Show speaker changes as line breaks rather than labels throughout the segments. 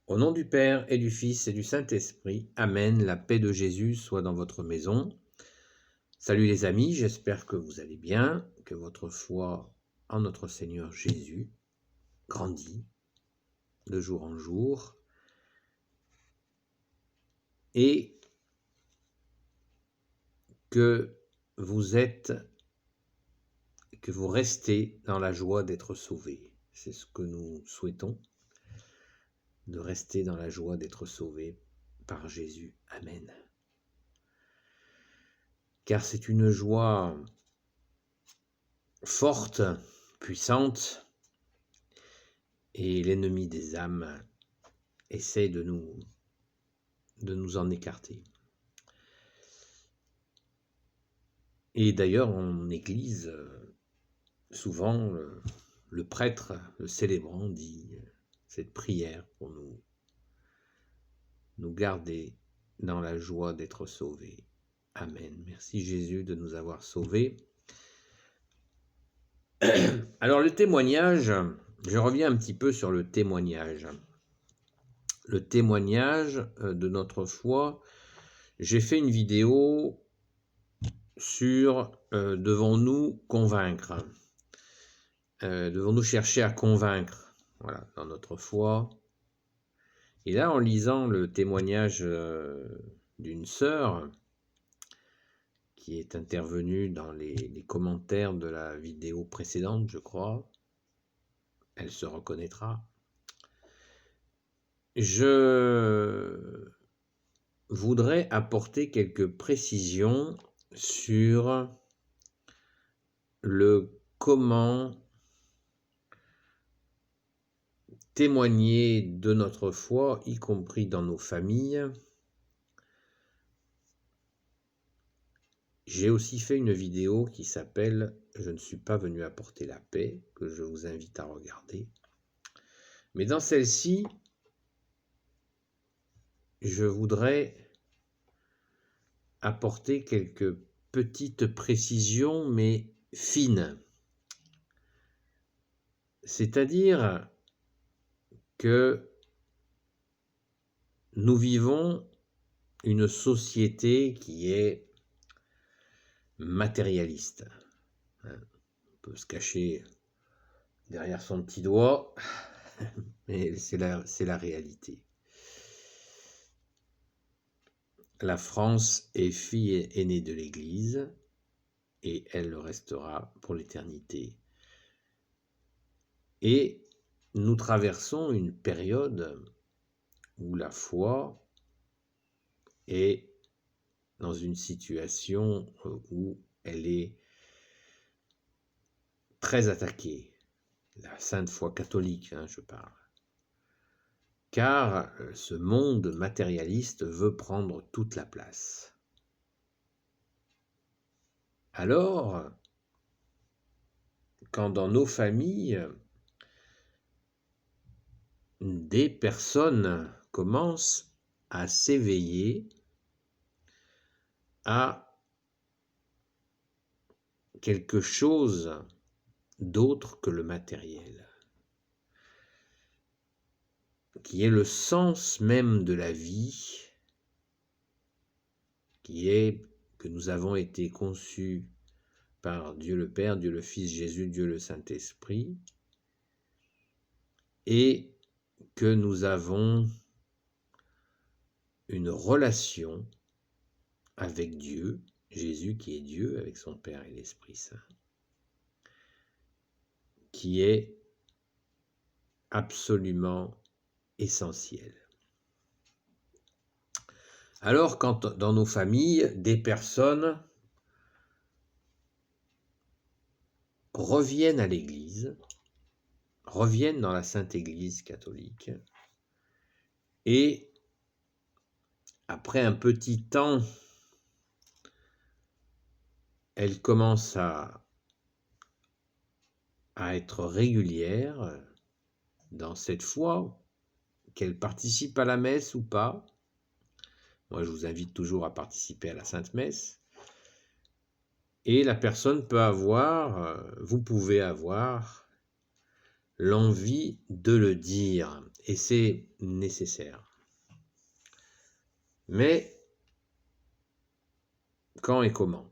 Au nom du Père et du Fils et du Saint-Esprit, Amen, la paix de Jésus soit dans votre maison. Salut les amis, j'espère que vous allez bien, que votre foi en notre Seigneur Jésus grandit de jour en jour et que vous restez dans la joie d'être sauvés. C'est ce que nous souhaitons, de rester dans la joie d'être sauvés par Jésus. Amen. Car c'est une joie forte, puissante, et l'ennemi des âmes essaie de nous en écarter. Et d'ailleurs, en Église, souvent, le prêtre, le célébrant, dit cette prière pour nous garder dans la joie d'être sauvés. Amen. Merci Jésus de nous avoir sauvés. Alors le témoignage, je reviens un petit peu sur le témoignage. Le témoignage de notre foi. J'ai fait une vidéo sur devons-nous convaincre, devons-nous chercher à convaincre, voilà, dans notre foi. Et là, en lisant le témoignage d'une sœur qui est intervenue dans les commentaires de la vidéo précédente, je crois, elle se reconnaîtra. Je voudrais apporter quelques précisions sur le comment témoigner de notre foi, y compris dans nos familles. J'ai aussi fait une vidéo qui s'appelle « Je ne suis pas venu apporter la paix », que je vous invite à regarder. Mais dans celle-ci, je voudrais apporter quelques petites précisions, mais fines. C'est-à-dire que nous vivons une société qui est matérialiste. On peut se cacher derrière son petit doigt, mais c'est la réalité. La France est fille aînée de l'Église et elle le restera pour l'éternité. Et nous traversons une période où la foi est dans une situation où elle est très attaquée. La sainte foi catholique, je parle. Car ce monde matérialiste veut prendre toute la place. Alors, quand dans nos familles, des personnes commencent à s'éveiller à quelque chose d'autre que le matériel, qui est le sens même de la vie, qui est que nous avons été conçus par Dieu le Père, Dieu le Fils, Jésus, Dieu le Saint-Esprit, et que nous avons une relation avec Dieu, Jésus qui est Dieu, avec son Père et l'Esprit Saint, qui est absolument essentiel. Alors, quand dans nos familles, des personnes reviennent à l'Église, reviennent dans la Sainte Église catholique, et après un petit temps, elles commencent à être régulières dans cette foi, qu'elles participent à la messe ou pas. Moi, je vous invite toujours à participer à la Sainte Messe. Et la personne peut avoir, vous pouvez avoir l'envie de le dire. Et c'est nécessaire. Mais quand et comment?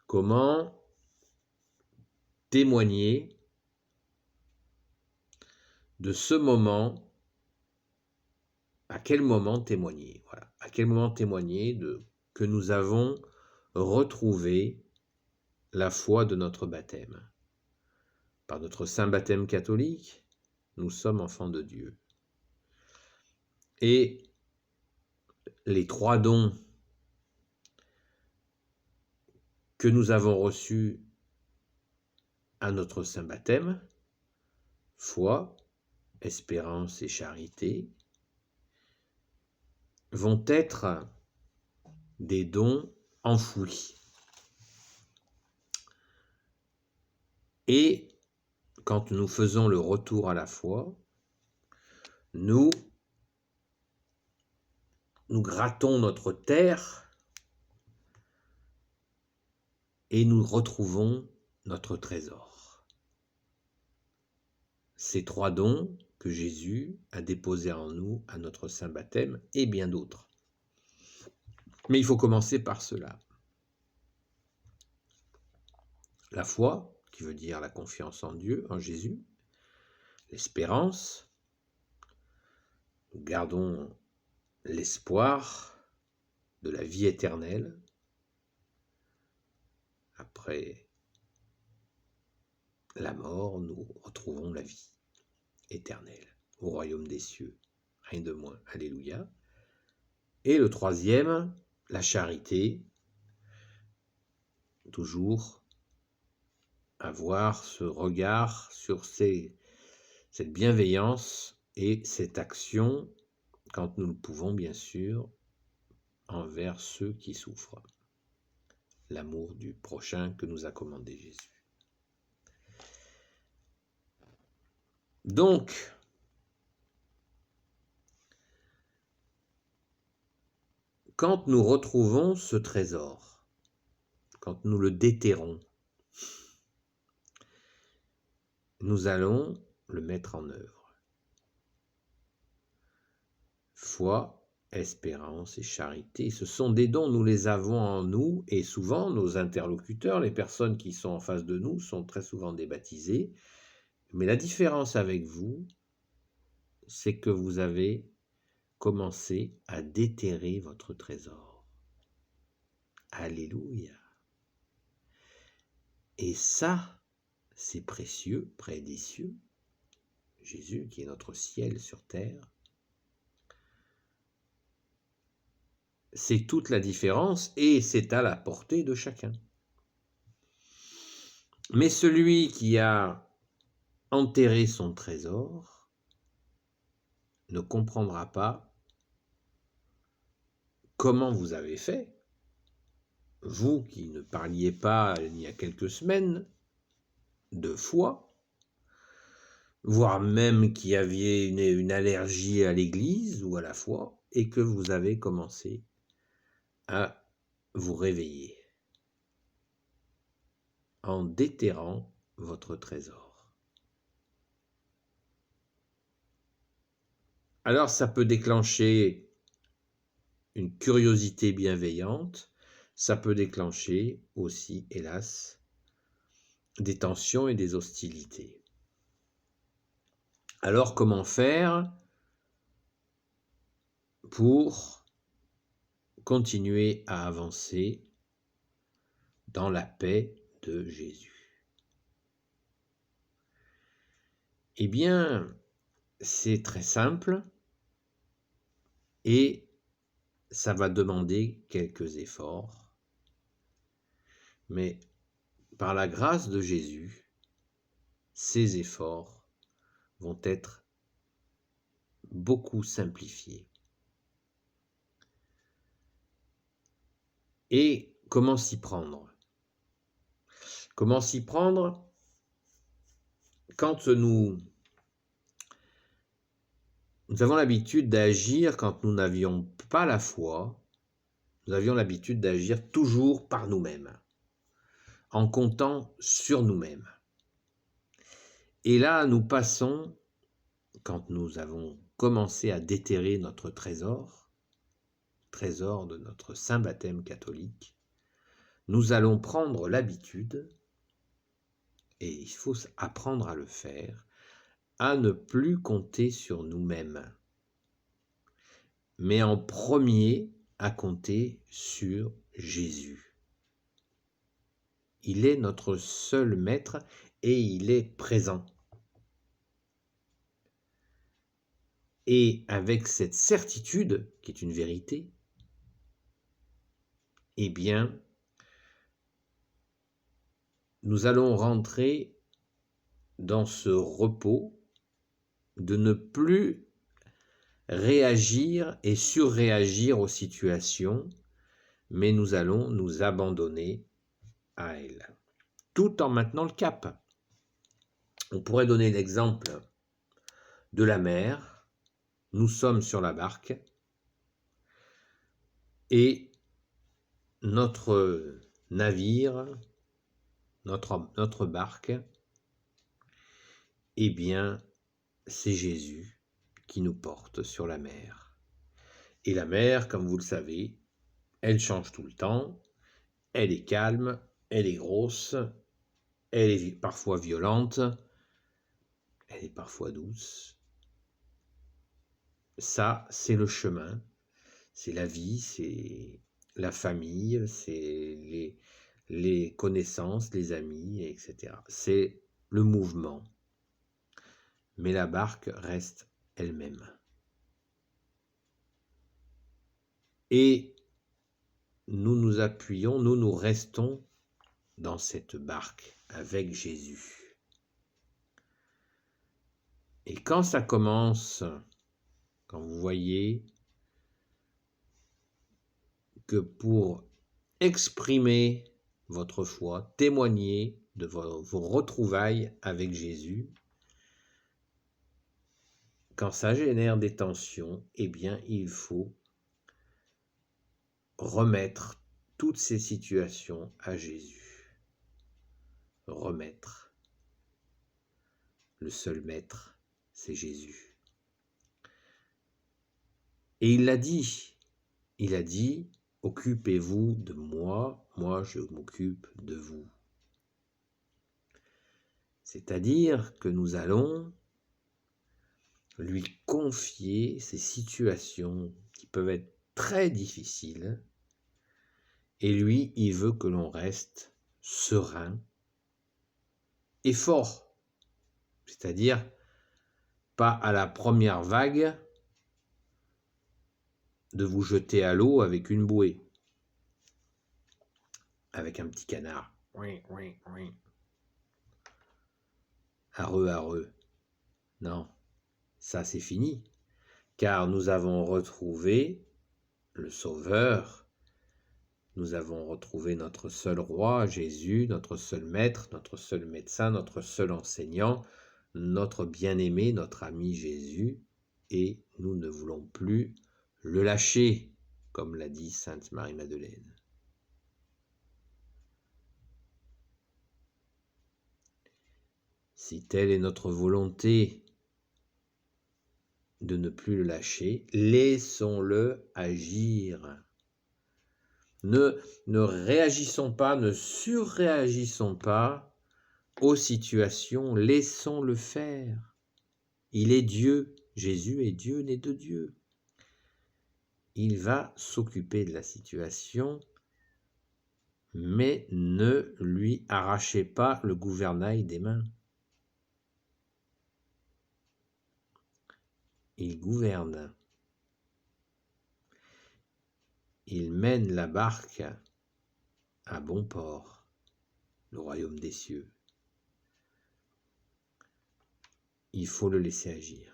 Comment témoigner de ce moment? À quel moment témoigner? Voilà. À quel moment témoigner que nous avons retrouvé la foi de notre baptême? Par notre saint baptême catholique, nous sommes enfants de Dieu. Et les 3 dons que nous avons reçus à notre saint baptême, foi, espérance et charité, vont être des dons enfouis. Et quand nous faisons le retour à la foi, nous grattons notre terre et nous retrouvons notre trésor. Ces 3 dons que Jésus a déposés en nous à notre saint baptême et bien d'autres. Mais il faut commencer par cela. La foi, qui veut dire la confiance en Dieu, en Jésus. L'espérance, nous gardons l'espoir de la vie éternelle. Après la mort, nous retrouvons la vie éternelle au royaume des cieux. Rien de moins. Alléluia. Et le 3e, la charité. Toujours avoir ce regard sur cette bienveillance et cette action, quand nous le pouvons bien sûr, envers ceux qui souffrent. L'amour du prochain que nous a commandé Jésus. Donc, quand nous retrouvons ce trésor, quand nous le déterrons, nous allons le mettre en œuvre. Foi, espérance et charité, ce sont des dons, nous les avons en nous, et souvent nos interlocuteurs, les personnes qui sont en face de nous, sont très souvent débaptisés. Mais la différence avec vous, c'est que vous avez commencé à déterrer votre trésor. Alléluia. Et ça, c'est précieux, près des cieux. Jésus, qui est notre ciel sur terre, c'est toute la différence et c'est à la portée de chacun. Mais celui qui a enterré son trésor ne comprendra pas comment vous avez fait, vous qui ne parliez pas il y a quelques semaines de foi, voire même qui aviez une allergie à l'église ou à la foi, et que vous avez commencé à vous réveiller en déterrant votre trésor. Alors ça peut déclencher une curiosité bienveillante, ça peut déclencher aussi, hélas, des tensions et des hostilités. Alors comment faire pour continuer à avancer dans la paix de Jésus? Eh bien, c'est très simple et ça va demander quelques efforts, mais par la grâce de Jésus, ces efforts vont être beaucoup simplifiés. Et comment s'y prendre? Comment s'y prendre quand nous avons l'habitude d'agir quand nous n'avions pas la foi, nous avions l'habitude d'agir toujours par nous-mêmes, en comptant sur nous-mêmes. Et là, nous passons quand nous avons commencé à déterrer notre trésor de notre saint baptême catholique, nous allons prendre l'habitude, et il faut apprendre à le faire, à ne plus compter sur nous-mêmes, mais en premier à compter sur Jésus. Il est notre seul maître et il est présent. Et avec cette certitude, qui est une vérité, eh bien, nous allons rentrer dans ce repos de ne plus réagir et surréagir aux situations, mais nous allons nous abandonner à elles, tout en maintenant le cap. On pourrait donner l'exemple de la mer. Nous sommes sur la barque et notre navire, notre barque, eh bien, c'est Jésus qui nous porte sur la mer. Et la mer, comme vous le savez, elle change tout le temps, elle est calme, elle est grosse, elle est parfois violente, elle est parfois douce. Ça, c'est le chemin, c'est la vie, c'est la famille, c'est les connaissances, les amis, etc. C'est le mouvement. Mais la barque reste elle-même. Et nous nous appuyons, nous restons dans cette barque avec Jésus. Et quand ça commence, quand vous voyez que pour exprimer votre foi, témoigner de vos retrouvailles avec Jésus, quand ça génère des tensions, eh bien, il faut remettre toutes ces situations à Jésus. Remettre. Le seul maître, c'est Jésus. Et il a dit, occupez-vous de moi, moi je m'occupe de vous. C'est-à-dire que nous allons lui confier ces situations qui peuvent être très difficiles, et lui, il veut que l'on reste serein et fort, c'est-à-dire pas à la première vague de vous jeter à l'eau avec une bouée, avec un petit canard. Arreux, arreux. Non, ça c'est fini, car nous avons retrouvé le Sauveur, nous avons retrouvé notre seul roi, Jésus, notre seul maître, notre seul médecin, notre seul enseignant, notre bien-aimé, notre ami Jésus, et nous ne voulons plus le lâcher, comme l'a dit Sainte Marie-Madeleine. Si telle est notre volonté de ne plus le lâcher, laissons-le agir. Ne réagissons pas, ne surréagissons pas aux situations, laissons-le faire. Il est Dieu, Jésus est Dieu, né de Dieu. Il va s'occuper de la situation, mais ne lui arrachez pas le gouvernail des mains. Il gouverne. Il mène la barque à bon port, le royaume des cieux. Il faut le laisser agir.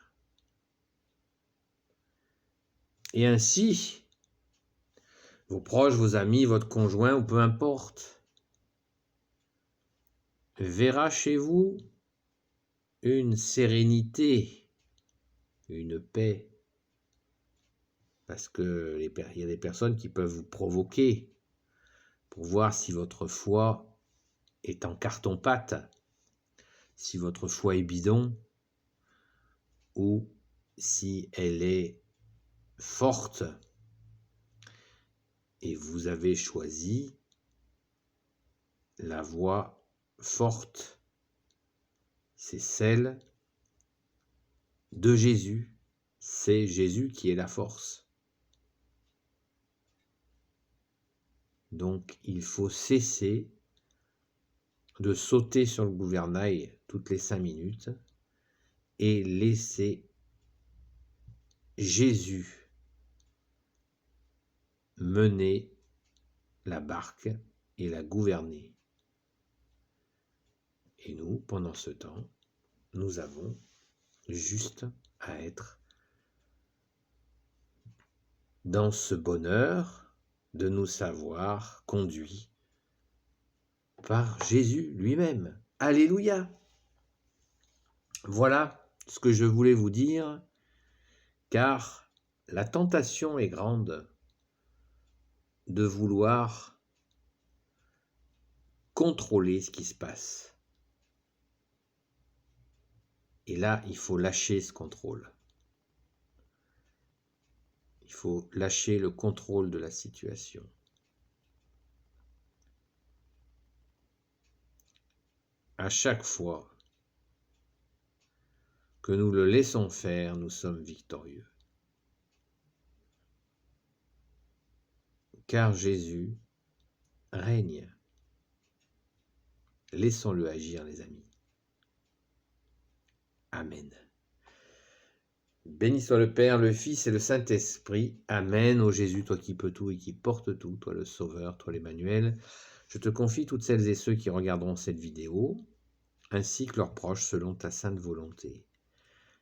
Et ainsi, vos proches, vos amis, votre conjoint, ou peu importe, verra chez vous une sérénité, une paix, parce que il y a des personnes qui peuvent vous provoquer pour voir si votre foi est en carton-pâte, si votre foi est bidon, ou si elle est forte et vous avez choisi la voie forte, c'est celle de Jésus. C'est Jésus qui est la force. Donc il faut cesser de sauter sur le gouvernail toutes les 5 minutes et laisser Jésus mener la barque et la gouverner. Et nous, pendant ce temps, nous avons juste à être dans ce bonheur de nous savoir conduits par Jésus lui-même. Alléluia! Voilà ce que je voulais vous dire, car la tentation est grande de vouloir contrôler ce qui se passe. Et là, il faut lâcher ce contrôle. Il faut lâcher le contrôle de la situation. À chaque fois que nous le laissons faire, nous sommes victorieux. Car Jésus règne. Laissons-le agir, les amis. Amen. Béni soit le Père, le Fils et le Saint-Esprit. Amen. Ô Jésus, toi qui peux tout et qui portes tout, toi le Sauveur, toi l'Emmanuel, je te confie toutes celles et ceux qui regarderont cette vidéo, ainsi que leurs proches selon ta sainte volonté.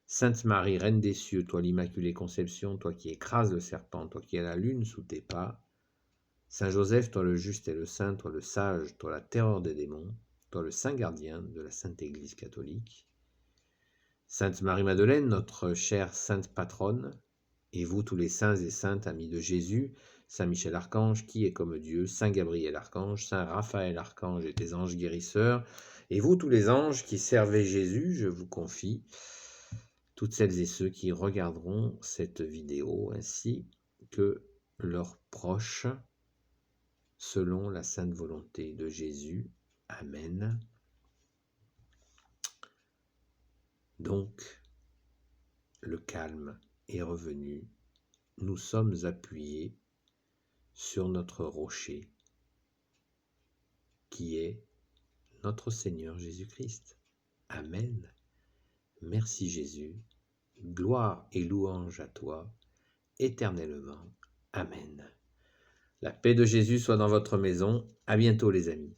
Sainte Marie, Reine des cieux, toi l'Immaculée Conception, toi qui écrases le serpent, toi qui as la lune sous tes pas. Saint Joseph, toi le juste et le saint, toi le sage, toi la terreur des démons, toi le saint gardien de la Sainte Église catholique. Sainte Marie-Madeleine, notre chère sainte patronne, et vous tous les saints et saintes amis de Jésus, Saint Michel Archange, qui est comme Dieu, Saint Gabriel Archange, Saint Raphaël Archange et tes anges guérisseurs, et vous tous les anges qui servez Jésus, je vous confie, toutes celles et ceux qui regarderont cette vidéo, ainsi que leurs proches, selon la sainte volonté de Jésus. Amen. Donc, le calme est revenu. Nous sommes appuyés sur notre rocher, qui est notre Seigneur Jésus-Christ. Amen. Merci Jésus. Gloire et louange à toi, éternellement. Amen. La paix de Jésus soit dans votre maison. À bientôt les amis.